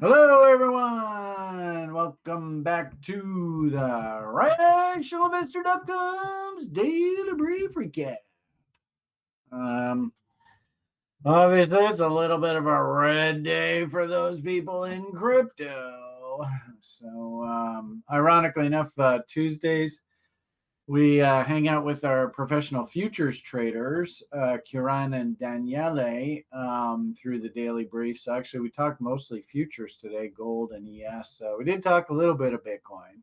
Hello, everyone. Welcome back to the RationalInvestor.com's Daily Brief Recap. Um, Obviously, it's a little bit of a red day for those people in crypto. So, ironically enough, Tuesdays we hang out with our professional futures traders, Kiran and Daniele, through the daily brief. So actually, we talked mostly futures today, gold and ES. So we did talk a little bit of Bitcoin,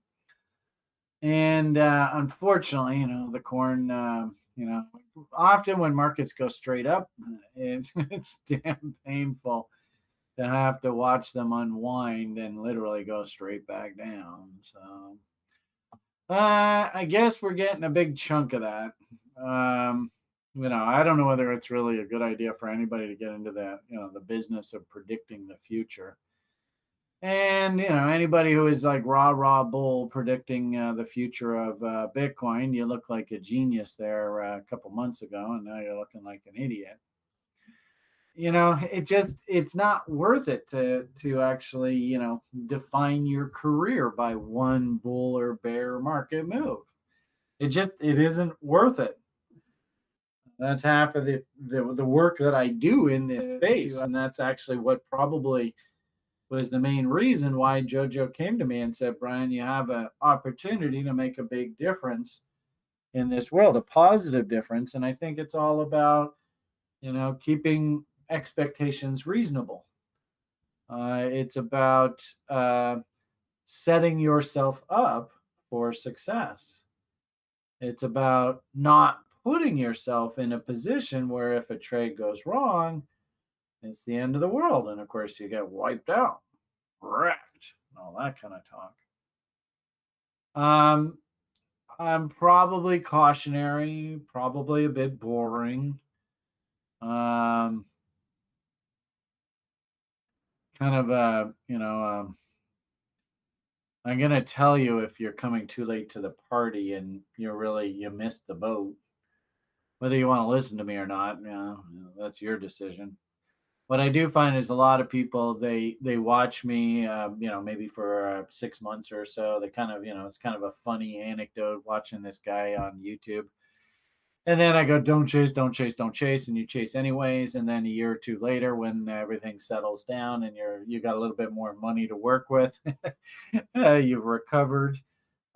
and unfortunately, the corn. Often when markets go straight up, it's damn painful to have to watch them unwind and literally go straight back down. So I guess we're getting a big chunk of that. I don't know whether it's really a good idea for anybody to get into the business of predicting the future. And, anybody who is like raw bull predicting the future of Bitcoin, you look like a genius there a couple months ago, and now you're looking like an idiot. It's not worth it to actually define your career by one bull or bear market move. It isn't worth it. That's half of the work that I do in this space, and that's actually what probably was the main reason why Jojo came to me and said, Brian, you have an opportunity to make a big difference in this world, a positive difference. And I think it's all about keeping expectations reasonable. It's about setting yourself up for success. It's about not putting yourself in a position where if a trade goes wrong, it's the end of the world. And of course, you get wiped out, wrecked, all that kind of talk. I'm probably cautionary, probably a bit boring. Kind of I'm going to tell you if you're coming too late to the party and you missed the boat. Whether you want to listen to me or not, that's your decision. What I do find is a lot of people, they watch me, maybe for 6 months or so. They kind of, it's kind of a funny anecdote watching this guy on YouTube. And then I go, don't chase, don't chase, don't chase, and you chase anyways. And then a year or two later, when everything settles down and you got a little bit more money to work with, you've recovered,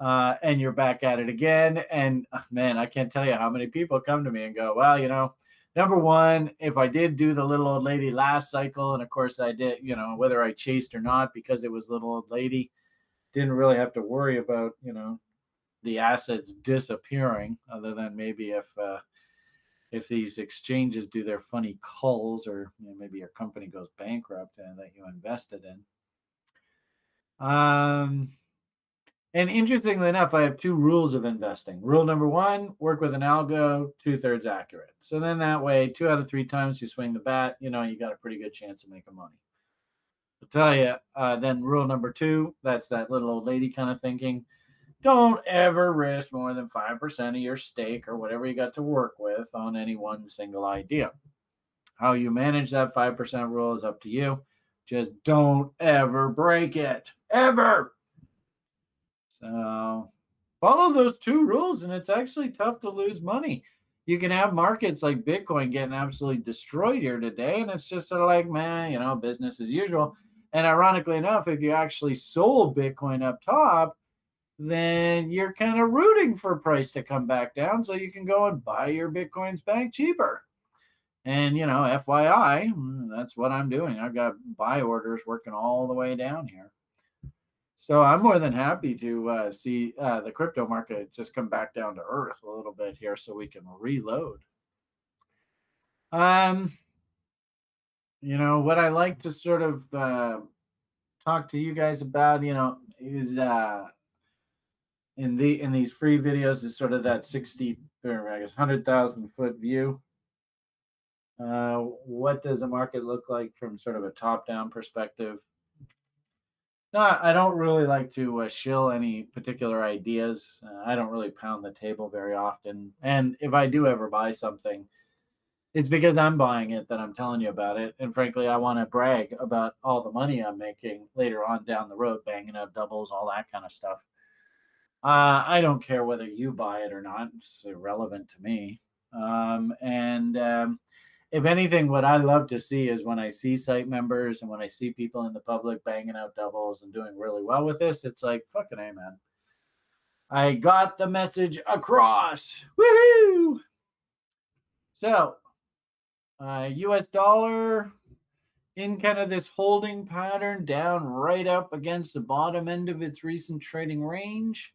and you're back at it again. And man, I can't tell you how many people come to me and go, well, number one, if I did do the little old lady last cycle, and of course I did, whether I chased or not, because it was little old lady, didn't really have to worry about, the assets disappearing, other than maybe if these exchanges do their funny culls, or maybe your company goes bankrupt and that you invested in. And interestingly enough, I have two rules of investing. Rule number one, work with an algo, 2/3 accurate. So then that way, 2 out of 3 times you swing the bat, you got a pretty good chance of making money. I'll tell you, then rule number two, that's that little old lady kind of thinking. Don't ever risk more than 5% of your stake or whatever you got to work with on any one single idea. How you manage that 5% rule is up to you. Just don't ever break it. Ever. So follow those two rules, and it's actually tough to lose money. You can have markets like Bitcoin getting absolutely destroyed here today, and it's just sort of like, man, business as usual. And ironically enough, if you actually sold Bitcoin up top, then you're kind of rooting for price to come back down so you can go and buy your Bitcoins back cheaper. And, FYI, that's what I'm doing. I've got buy orders working all the way down here. So I'm more than happy to see the crypto market just come back down to earth a little bit here so we can reload. What I like to sort of talk to you guys about, is in these free videos is sort of that 60 or I guess 100,000 foot view. What does the market look like from sort of a top down perspective? No, I don't really like to shill any particular ideas. I don't really pound the table very often. And if I do ever buy something, It's because I'm buying it that I'm telling you about it. And frankly, I want to brag about all the money I'm making later on down the road, banging out doubles, all that kind of stuff. I don't care whether you buy it or not. It's irrelevant to me. And if anything, what I love to see is when I see site members and when I see people in the public banging out doubles and doing really well with this, it's like, fucking A, man. I got the message across. Woohoo! So, US dollar in kind of this holding pattern down right up against the bottom end of its recent trading range.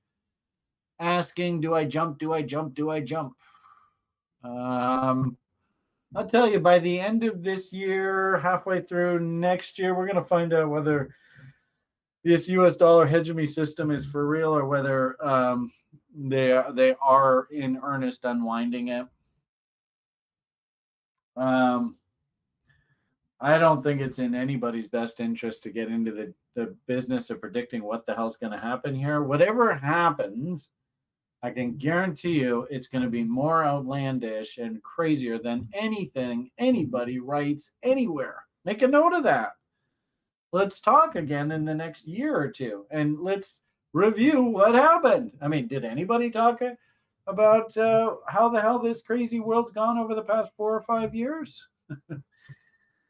Asking, do I jump? Do I jump? Do I jump? I'll tell you, by the end of this year, halfway through next year, we're going to find out whether this US dollar hegemony system is for real or whether they are in earnest unwinding it. I don't think it's in anybody's best interest to get into the business of predicting what the hell's going to happen here. Whatever happens, I can guarantee you it's going to be more outlandish and crazier than anything anybody writes anywhere. Make a note of that. Let's talk again in the next year or two and let's review what happened. I mean, did anybody talk about how the hell this crazy world's gone over the past 4 or 5 years?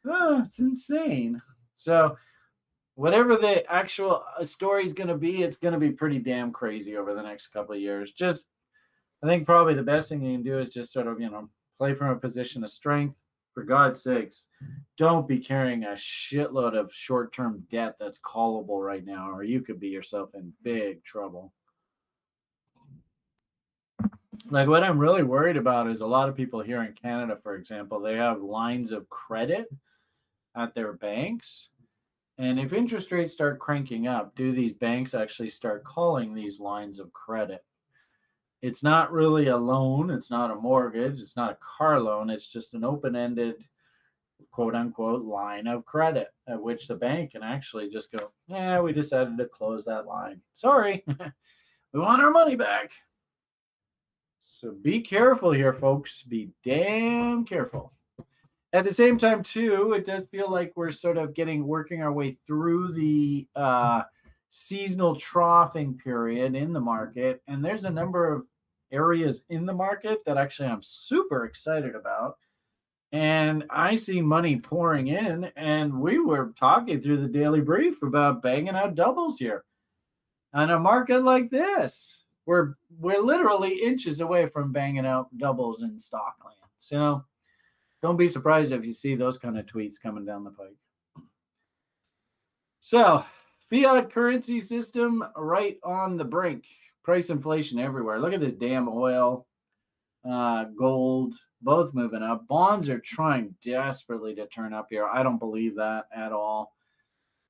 It's insane. So, whatever the actual story is going to be, it's going to be pretty damn crazy over the next couple of years. Just, I think probably the best thing you can do is just sort of, play from a position of strength. For God's sakes, don't be carrying a shitload of short-term debt that's callable right now, or you could be yourself in big trouble. Like what I'm really worried about is a lot of people here in Canada, for example, they have lines of credit at their banks. And if interest rates start cranking up, do these banks actually start calling these lines of credit? It's not really a loan. It's not a mortgage. It's not a car loan. It's just an open-ended, quote unquote, line of credit at which the bank can actually just go, yeah, we decided to close that line. Sorry. We want our money back. So be careful here, folks. Be damn careful. At the same time, too, it does feel like we're sort of working our way through the seasonal troughing period in the market. And there's a number of areas in the market that actually I'm super excited about. And I see money pouring in. And we were talking through the daily brief about banging out doubles here. On a market like this, we're literally inches away from banging out doubles in stockland. So don't be surprised if you see those kind of tweets coming down the pike. So, fiat currency system right on the brink. Price inflation everywhere. Look at this damn oil, gold, both moving up. Bonds are trying desperately to turn up here. I don't believe that at all.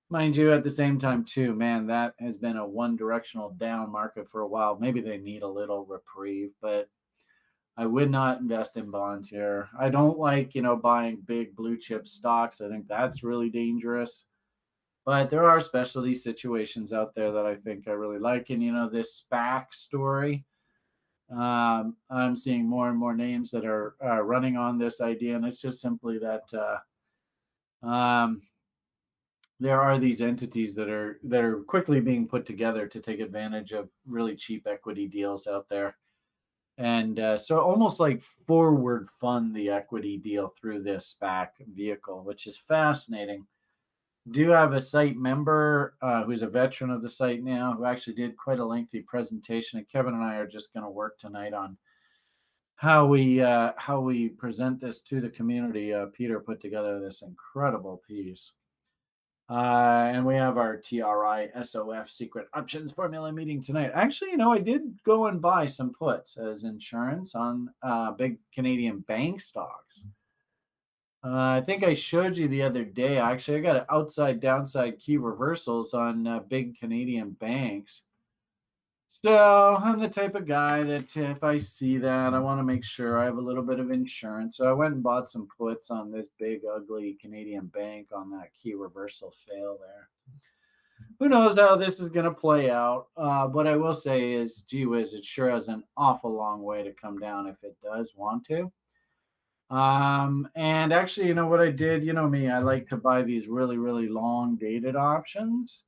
Mind you, at the same time, too, man, that has been a one-directional down market for a while. Maybe they need a little reprieve, but I would not invest in bonds here. I don't like, buying big blue chip stocks. I think that's really dangerous. But there are specialty situations out there that I think I really like. And, this SPAC story, I'm seeing more and more names that are running on this idea. And it's just simply that there are these entities that are quickly being put together to take advantage of really cheap equity deals out there. And so almost like forward fund the equity deal through this SPAC vehicle, which is fascinating. Do have a site member who's a veteran of the site now, who actually did quite a lengthy presentation. And Kevin and I are just going to work tonight on how we present this to the community. Peter put together this incredible piece. And we have our TRI-SOF secret options formula meeting tonight. Actually, I did go and buy some puts as insurance on big Canadian bank stocks. I think I showed you the other day. Actually, I got an outside downside key reversals on big Canadian banks. So I'm the type of guy that if I see that, I want to make sure I have a little bit of insurance. So I went and bought some puts on this big, ugly Canadian bank on that key reversal fail there. Who knows how this is going to play out? What I will say is, gee whiz, it sure has an awful long way to come down if it does want to. And actually, you know what I did? You know me, I like to buy these really, really long dated options.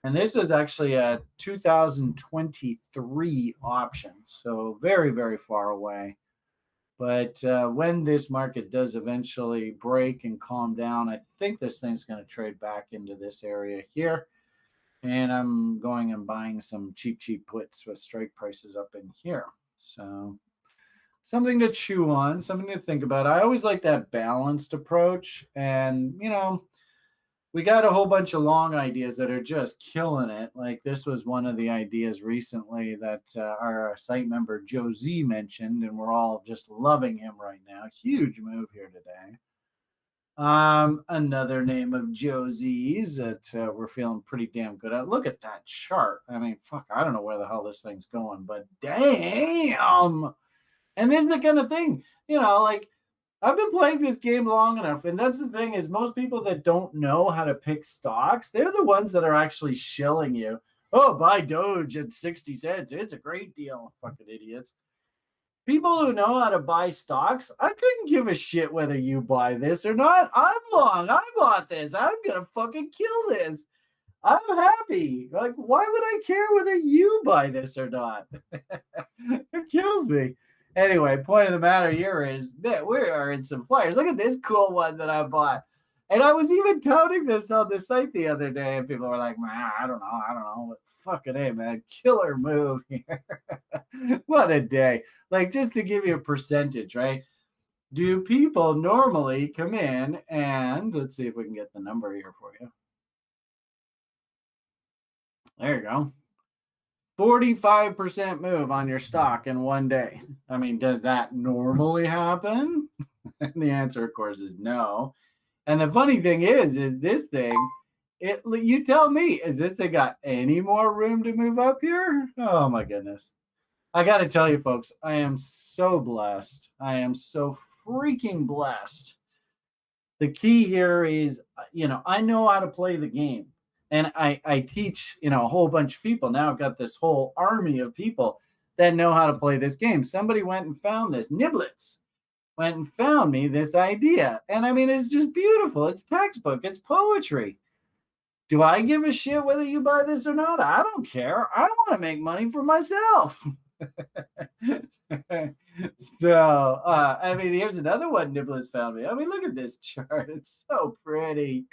And this is actually a 2023 option. So very, very far away. But when this market does eventually break and calm down, I think this thing's going to trade back into this area here. And I'm going and buying some cheap, cheap puts with strike prices up in here. So something to chew on, something to think about. I always like that balanced approach. And, we got a whole bunch of long ideas that are just killing it. Like this was one of the ideas recently that our site member Joe Z mentioned, and we're all just loving him right now. Huge move here today. Another name of Joe Z's that we're feeling pretty damn good at. Look at that chart. I mean, fuck, I don't know where the hell this thing's going, but damn. And this is the kind of thing, like I've been playing this game long enough, and that's the thing is most people that don't know how to pick stocks, they're the ones that are actually shilling you. Oh, buy Doge at 60 cents. It's a great deal. Fucking idiots. People who know how to buy stocks, I couldn't give a shit whether you buy this or not. I'm long. I bought this. I'm going to fucking kill this. I'm happy. Like, why would I care whether you buy this or not? It kills me. Anyway, point of the matter here is that we are in some flyers. Look at this cool one that I bought. And I was even touting this on the site the other day, and people were like, man, I don't know. But fucking hey, man, killer move here. What a day. Like, just to give you a percentage, right? Do people normally come in and let's see if we can get the number here for you. There you go. 45% move on your stock in one day. I mean, does that normally happen? And the answer, of course, is no. And the funny thing is this thing, you tell me, is this thing got any more room to move up here? Oh my goodness. I got to tell you, folks, I am so blessed. I am so freaking blessed. The key here is, I know how to play the game. And I teach, a whole bunch of people. Now I've got this whole army of people that know how to play this game. Somebody went and found this. Niblets went and found me this idea. And I mean, it's just beautiful. It's textbook. It's poetry. Do I give a shit whether you buy this or not? I don't care. I want to make money for myself. So, I mean, here's another one Niblets found me. I mean, look at this chart. It's so pretty.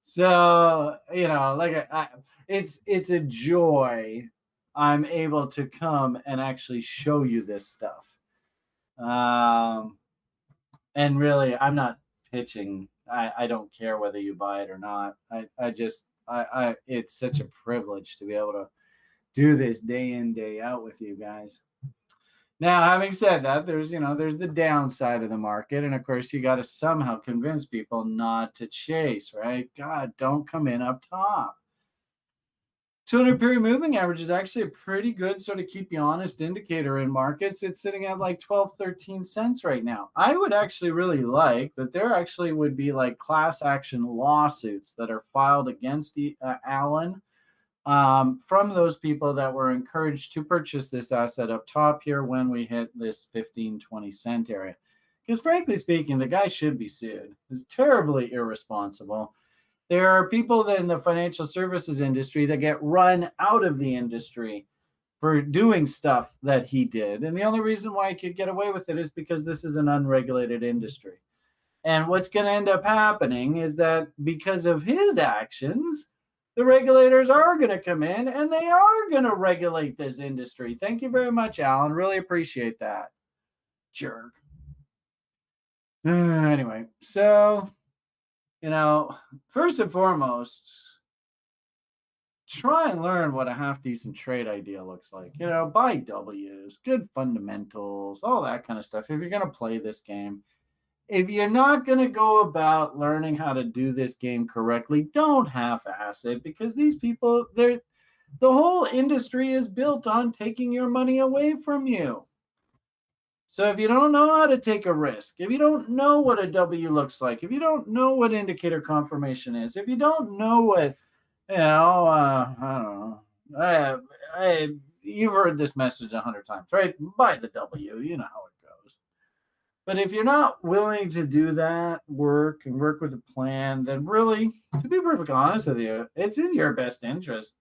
So, it's a joy. I'm able to come and actually show you this stuff. And really, I'm not pitching. I don't care whether you buy it or not. It's such a privilege to be able to do this day in, day out with you guys. Now, having said that, there's the downside of the market. And of course, you got to somehow convince people not to chase, right? God, don't come in up top. 200 period moving average is actually a pretty good sort of keep you honest indicator in markets. It's sitting at like 12, 13 cents right now. I would actually really like that there actually would be like class action lawsuits that are filed against Allen from those people that were encouraged to purchase this asset up top here when we hit this 15, 20 cent area. Because frankly speaking, the guy should be sued. It's terribly irresponsible. There are people in the financial services industry that get run out of the industry for doing stuff that he did. And the only reason why he could get away with it is because this is an unregulated industry. And what's going to end up happening is that because of his actions, the regulators are going to come in and they are going to regulate this industry. Thank you very much, Alan. Really appreciate that. Jerk. Anyway, so, first and foremost, try and learn what a half decent trade idea looks like. Buy W's, good fundamentals, all that kind of stuff. If you're going to play this game, if you're not going to go about learning how to do this game correctly, don't half-ass it, because these people, the whole industry is built on taking your money away from you. So if you don't know how to take a risk, if you don't know what a W looks like, if you don't know what indicator confirmation is, if you don't know what, I don't know, you've heard this message 100 times, right? Buy the W, you know how it goes. But if you're not willing to do that work and work with a plan, then really, to be perfectly honest with you, it's in your best interest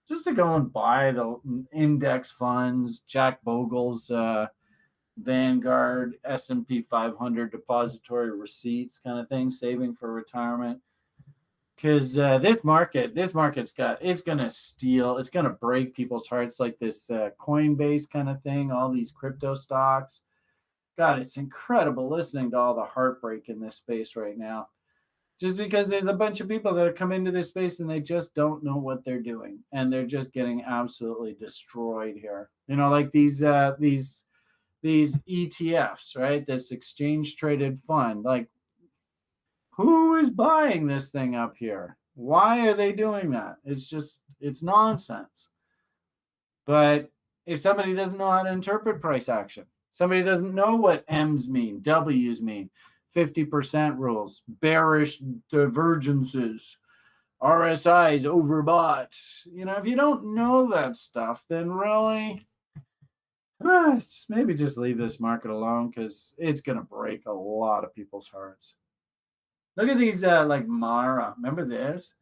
just to go and buy the index funds, Jack Bogle's Vanguard S&P 500 depository receipts kind of thing, saving for retirement. Because it's gonna steal, it's gonna break people's hearts like this Coinbase kind of thing, all these crypto stocks. God, it's incredible listening to all the heartbreak in this space right now. Just because there's a bunch of people that have come into this space and they just don't know what they're doing, and they're just getting absolutely destroyed here. Like these ETFs, right? This exchange traded fund. Like, who is buying this thing up here? Why are they doing that? It's nonsense. But if somebody doesn't know how to interpret price action, somebody doesn't know what M's mean, W's mean, 50% rules, bearish divergences, RSIs overbought. If you don't know that stuff, then really, maybe just leave this market alone, because it's going to break a lot of people's hearts. Look at these, like Mara. Remember this?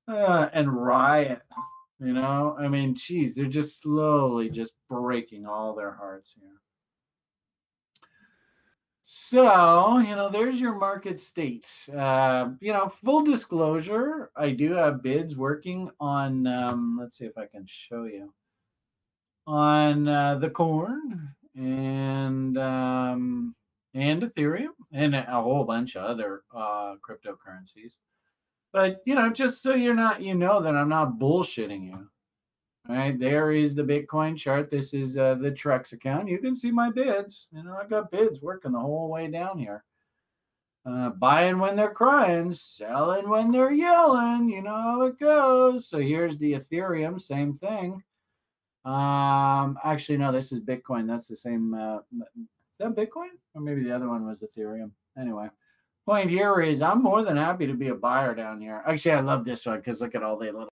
And Riot. I mean, geez, they're just slowly just breaking all their hearts here. So, there's your market state. Full disclosure, I do have bids working on, let's see if I can show you, on the corn and Ethereum and a whole bunch of other cryptocurrencies. But, just so that I'm not bullshitting you. All right, there is the Bitcoin chart. This is the Trex account. You can see my bids. I've got bids working the whole way down here. Buying when they're crying, selling when they're yelling. You know how it goes. So here's the Ethereum, same thing. Actually, no, this is Bitcoin. That's the same. Is that Bitcoin? Or maybe the other one was Ethereum. Anyway, point here is I'm more than happy to be a buyer down here. Actually, I love this one because look at all the little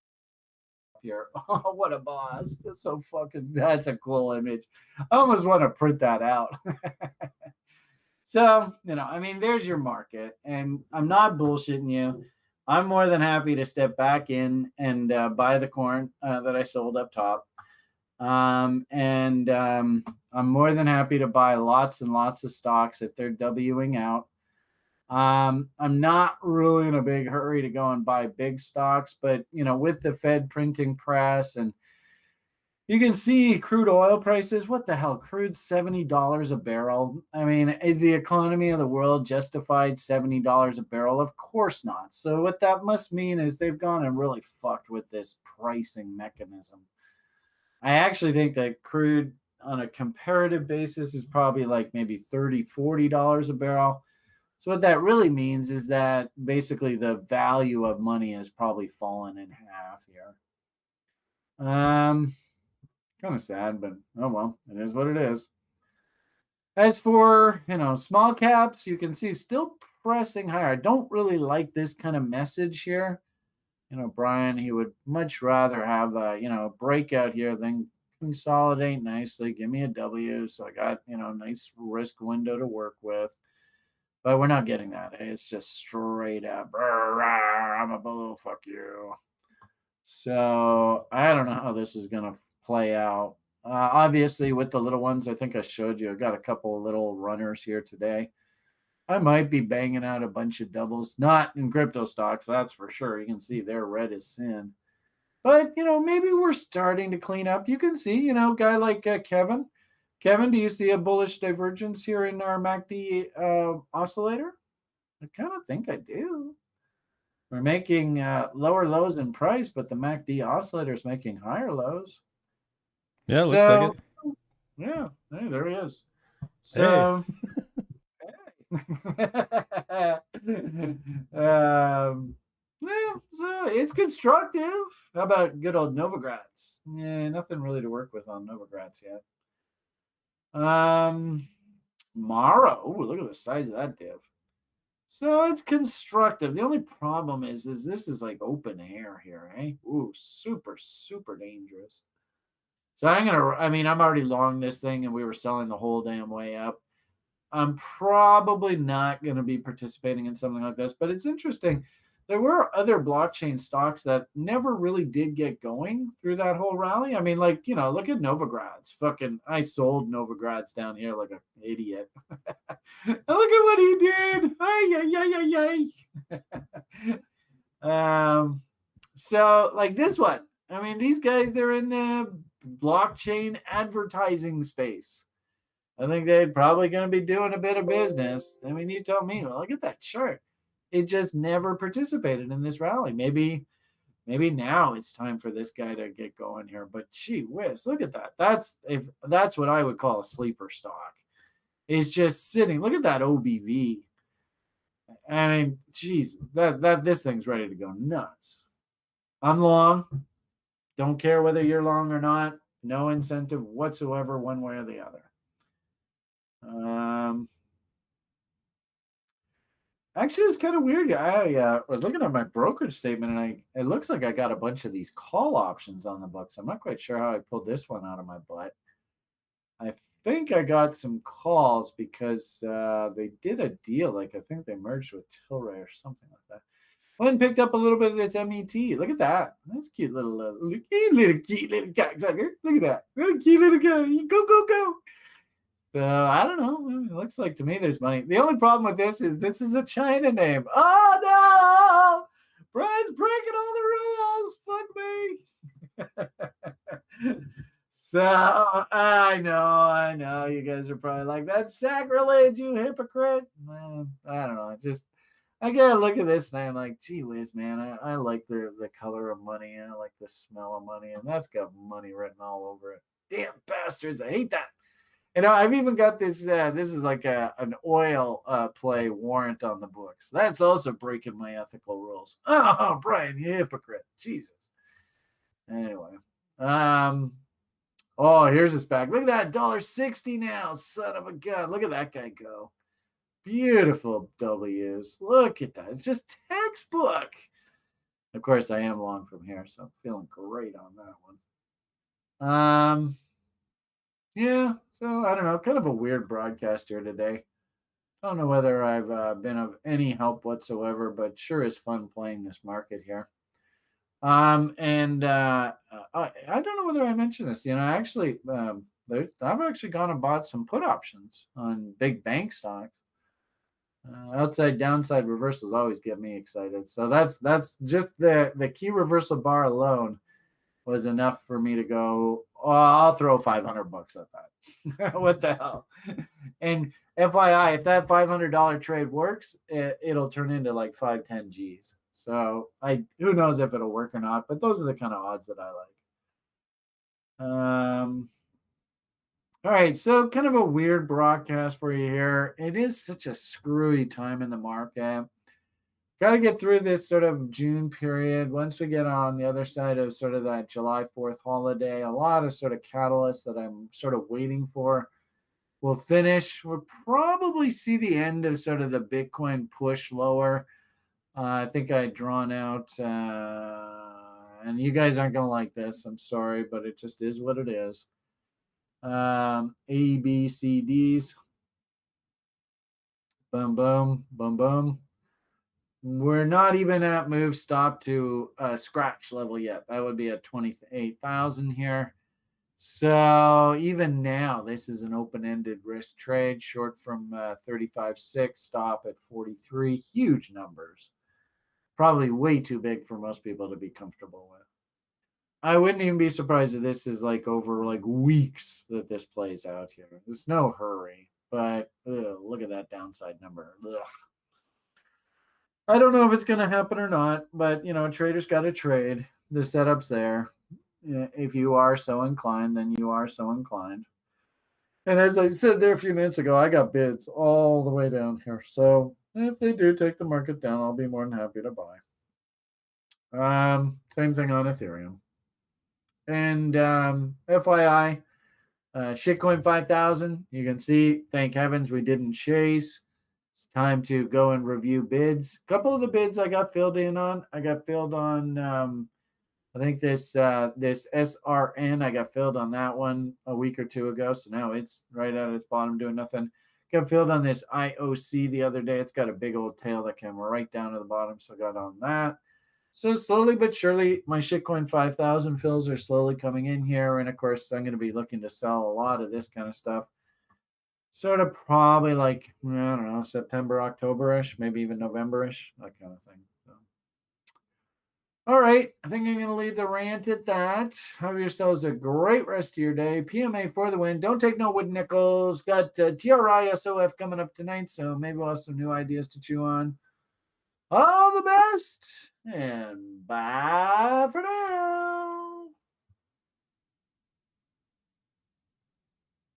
here. Oh, what a boss. That's a cool image. I almost want to print that out. So, there's your market, and I'm not bullshitting you. I'm more than happy to step back in and buy the corn that I sold up top. And I'm more than happy to buy lots and lots of stocks if they're Wing out. I'm not really in a big hurry to go and buy big stocks, but with the Fed printing press, and you can see crude oil prices. What the hell? Crude's $70 a barrel. I mean, is the economy of the world justified $70 a barrel? Of course not. So what that must mean is they've gone and really fucked with this pricing mechanism. I actually think that crude on a comparative basis is probably like maybe $30, $40 a barrel. So what that really means is that basically the value of money has probably fallen in half here. Kind of sad, but oh well, it is what it is. As for, small caps, you can see still pressing higher. I don't really like this kind of message here. Brian, he would much rather have a breakout here than consolidate nicely. Give me a W. So I got, nice risk window to work with. But we're not getting that. It's just straight up, I'm a bull, fuck you. So I don't know how this is going to play out. Obviously, with the little ones, I think I showed you, I got a couple of little runners here today. I might be banging out a bunch of doubles, not in crypto stocks, that's for sure. You can see they're red as sin. But, maybe we're starting to clean up. You can see, guy like Kevin. Kevin, do you see a bullish divergence here in our MACD oscillator? I kind of think I do. We're making lower lows in price, but the MACD oscillator is making higher lows. Yeah, looks like it. Yeah, hey, there he is. So, hey. Yeah, so it's constructive. How about good old Novogratz? Yeah, nothing really to work with on Novogratz yet. Mara. Oh, look at the size of that div. So it's constructive. The only problem is this is like open air here, eh? Ooh, super, super dangerous. So I'm already long this thing, and we were selling the whole damn way up. I'm probably not going to be participating in something like this, but it's interesting. There were other blockchain stocks that never really did get going through that whole rally. I mean, like, look at Novograd's. Fucking, I sold Novograd's down here like an idiot. Look at what he did. Ay, ay, ay, ay, ay. So, like this one. I mean, these guys, they're in the blockchain advertising space. I think they're probably going to be doing a bit of business. I mean, you tell me. Well, look at that chart. It just never participated in this rally. Maybe now it's time for this guy to get going here. But gee whiz, look at that. That's what I would call a sleeper stock. It's just sitting. Look at that OBV. I mean, geez, that this thing's ready to go nuts. I'm long. Don't care whether you're long or not. No incentive whatsoever, one way or the other. Actually, it's kind of weird. I was looking at my brokerage statement, and it looks like I got a bunch of these call options on the books. I'm not quite sure how I pulled this one out of my butt. I think I got some calls because they did a deal. Like I think they merged with Tilray or something like that. Went and picked up a little bit of this MET. Look at that. That's cute little cute little cocksucker. Look at that. What a cute little guy. Go. So I don't know. It looks like to me there's money. The only problem with this is a China name. Oh no! Brian's breaking all the rules. Fuck me. So I know. You guys are probably like, that's sacrilege, you hypocrite. Man, I don't know. I gotta look at this and I'm like, gee whiz, man. I like the color of money and I like the smell of money, and that's got money written all over it. Damn bastards! I hate that. I've even got this. This is like an oil play warrant on the books. That's also breaking my ethical rules. Oh, Brian, you hypocrite! Jesus. Anyway, oh, here's this back. Look at that, $1.60 now, son of a gun. Look at that guy go. Beautiful W's. Look at that. It's just textbook. Of course, I am long from here, so I'm feeling great on that one. Yeah, so I don't know, kind of a weird broadcast here today. I don't know whether I've been of any help whatsoever, but sure is fun playing this market here. And I don't know whether I mentioned this. Actually, I've actually gone and bought some put options on big bank stocks. Outside downside reversals always get me excited. So that's just the key reversal bar alone was enough for me to go, oh, I'll throw $500 at that. What the hell? And FYI, if that $500 trade works, it'll turn into like 5-10 G's. So who knows if it'll work or not, but those are the kind of odds that I like. All right, so kind of a weird broadcast for you here. It is such a screwy time in the market. Got to get through this sort of June period. Once we get on the other side of sort of that July 4th holiday, a lot of sort of catalysts that I'm sort of waiting for will finish. We'll probably see the end of sort of the Bitcoin push lower. I think I drawn out, and you guys aren't going to like this. I'm sorry, but it just is what it is. A, B, C, Ds. Boom, boom, boom, boom. We're not even at move stop to scratch level yet. That would be at 28,000 here. So even now, this is an open-ended risk trade, short from 35.6, stop at 43. Huge numbers. Probably way too big for most people to be comfortable with. I wouldn't even be surprised if this is like over like weeks that this plays out here. There's no hurry, but look at that downside number. Ugh. I don't know if it's going to happen or not, but a trader's got to trade. The setup's there. If you are so inclined, then you are so inclined. And as I said there a few minutes ago, I got bids all the way down here. So if they do take the market down, I'll be more than happy to buy. Same thing on Ethereum. And FYI, shitcoin 5,000. You can see, thank heavens we didn't chase. It's time to go and review bids. A couple of the bids I got filled in on. I got filled on, I think this SRN. I got filled on that one a week or two ago. So now it's right at its bottom doing nothing. Got filled on this IOC the other day. It's got a big old tail that came right down to the bottom, so I got on that. So slowly but surely, my shitcoin 5,000 fills are slowly coming in here, and of course, I'm going to be looking to sell a lot of this kind of stuff. Sort of probably like I don't know, September, October-ish, maybe even November-ish, that kind of thing. So. All right, I think I'm going to leave the rant at that. Have yourselves a great rest of your day. PMA for the win. Don't take no wood nickels. Got TRISOF coming up tonight, so maybe we'll have some new ideas to chew on. All the best, and bye for now.